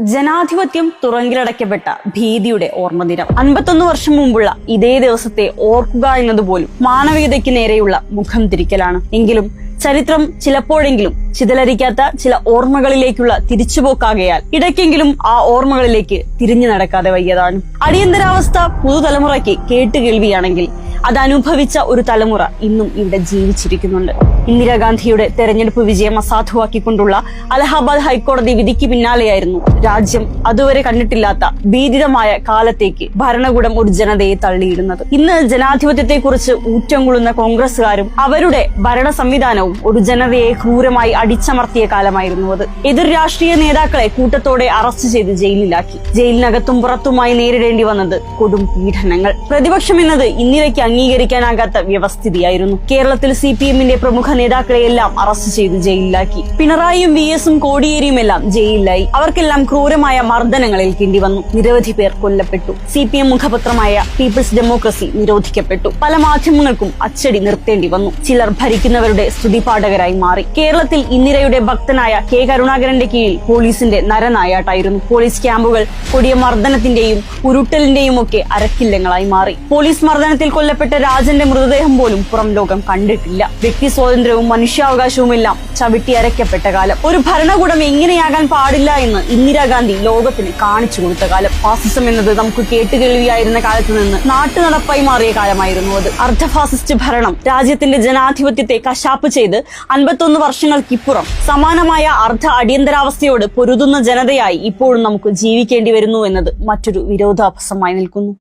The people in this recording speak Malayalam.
ജനാധിപത്യം തുറങ്കിലടയ്ക്കപ്പെട്ട ഭീതിയുടെ ഓർമ്മദിനം. 51 വർഷം മുമ്പുള്ള ഇതേ ദിവസത്തെ ഓർക്കുക എന്നതുപോലും മാനവികതയ്ക്ക് നേരെയുള്ള മുഖം തിരിക്കലാണ്. എങ്കിലും ചരിത്രം ചിലപ്പോഴെങ്കിലും ചിതലരിക്കാത്ത ചില ഓർമ്മകളിലേക്കുള്ള തിരിച്ചുപോക്കാകയാൽ ഇടയ്ക്കെങ്കിലും ആ ഓർമ്മകളിലേക്ക് തിരിഞ്ഞു നടക്കാതെ വയ്യതാണ്. അടിയന്തരാവസ്ഥ പുതുതലമുറയ്ക്ക് കേട്ടുകേൾവിയാണെങ്കിൽ അത് അനുഭവിച്ച ഒരു തലമുറ ഇന്നും ഇവിടെ ജീവിച്ചിരിക്കുന്നുണ്ട്. ഇന്ദിരാഗാന്ധിയുടെ തെരഞ്ഞെടുപ്പ് വിജയം അസാധുവാക്കിക്കൊണ്ടുള്ള അലഹാബാദ് ഹൈക്കോടതി വിധിക്ക് പിന്നാലെയായിരുന്നു രാജ്യം അതുവരെ കണ്ടിട്ടില്ലാത്ത ഭീതിതമായ കാലത്തേക്ക് ഭരണകൂടം ഒരു ജനതയെ തള്ളിയിടുന്നത്. ഇന്ന് ജനാധിപത്യത്തെക്കുറിച്ച് ഊറ്റം കൊള്ളുന്ന കോൺഗ്രസുകാരും അവരുടെ ഭരണ സംവിധാനവും ഒരു ജനതയെ ക്രൂരമായി അടിച്ചമർത്തിയ കാലമായിരുന്നു അത്. എതിർ രാഷ്ട്രീയ നേതാക്കളെ കൂട്ടത്തോടെ അറസ്റ്റ് ചെയ്ത് ജയിലിലാക്കി. ജയിലിനകത്തും പുറത്തുമായി നേരിടേണ്ടി വന്നത് കൊടും പീഡനങ്ങൾ. പ്രതിപക്ഷം എന്നത് ഇന്ത്യക്ക് അംഗീകരിക്കാനാകാത്ത വ്യവസ്ഥിതിയായിരുന്നു. കേരളത്തിൽ CPM-ന്റെ പ്രമുഖ നേതാക്കളെയെല്ലാം അറസ്റ്റ് ചെയ്ത് ജയിലിലാക്കി. പിണറായിയും VS-ഉം കോടിയേരിയും എല്ലാം ജയിലിലായി. അവർക്കെല്ലാം ക്രൂരമായ മർദ്ദനങ്ങൾ ഏൽക്കേണ്ടി വന്നു. നിരവധി പേർ കൊല്ലപ്പെട്ടു. CPM മുഖപത്രമായ പീപ്പിൾസ് ഡെമോക്രസി നിരോധിക്കപ്പെട്ടു. പല മാധ്യമങ്ങൾക്കും അച്ചടി നിർത്തേണ്ടി വന്നു. ചിലർ ഭരിക്കുന്നവരുടെ സ്തുതിപാഠകരായി മാറി. കേരളത്തിൽ ഇന്ദിരയുടെ ഭക്തനായ K. കരുണാകരന്റെ കീഴിൽ പോലീസിന്റെ നരനായാട്ടായിരുന്നു. പോലീസ് ക്യാമ്പുകൾ കൊടിയ മർദ്ദനത്തിന്റെയും ഉരുട്ടലിന്റെയും ഒക്കെ അരക്കില്ലങ്ങളായി മാറി. പോലീസ് മർദ്ദനത്തിൽ കൊല്ലപ്പെട്ട രാജന്റെ മൃതദേഹം പോലും പുറം ലോകം കണ്ടിട്ടില്ല. വ്യക്തി സ്വാതന്ത്ര്യവും മനുഷ്യാവകാശവും എല്ലാം ചവിട്ടി അരയ്ക്കപ്പെട്ട കാലം. ഒരു ഭരണകൂടം എങ്ങനെയാകാൻ പാടില്ല എന്ന് ഇന്ദിരാഗാന്ധി ലോകത്തിന് കാണിച്ചു കൊടുത്ത കാലം. ഫാസിസം എന്നത് നമുക്ക് കേട്ടുകേൾവിയായിരുന്ന കാലത്ത് നിന്ന് നാട്ടുനടപ്പായി മാറിയ കാലമായിരുന്നു അത്. അർദ്ധ ഫാസിസ്റ്റ് ഭരണം രാജ്യത്തിന്റെ ജനാധിപത്യത്തെ കശാപ്പ് ചെയ്ത് 51 വർഷങ്ങൾക്കിപ്പുറം സമാനമായ അർദ്ധ അടിയന്തരാവസ്ഥയോട് പൊരുതുന്ന ജനതയായി ഇപ്പോഴും നമുക്ക് ജീവിക്കേണ്ടി വരുന്നു എന്നത് മറ്റൊരു വിരോധാഭാസമായി നിൽക്കുന്നു.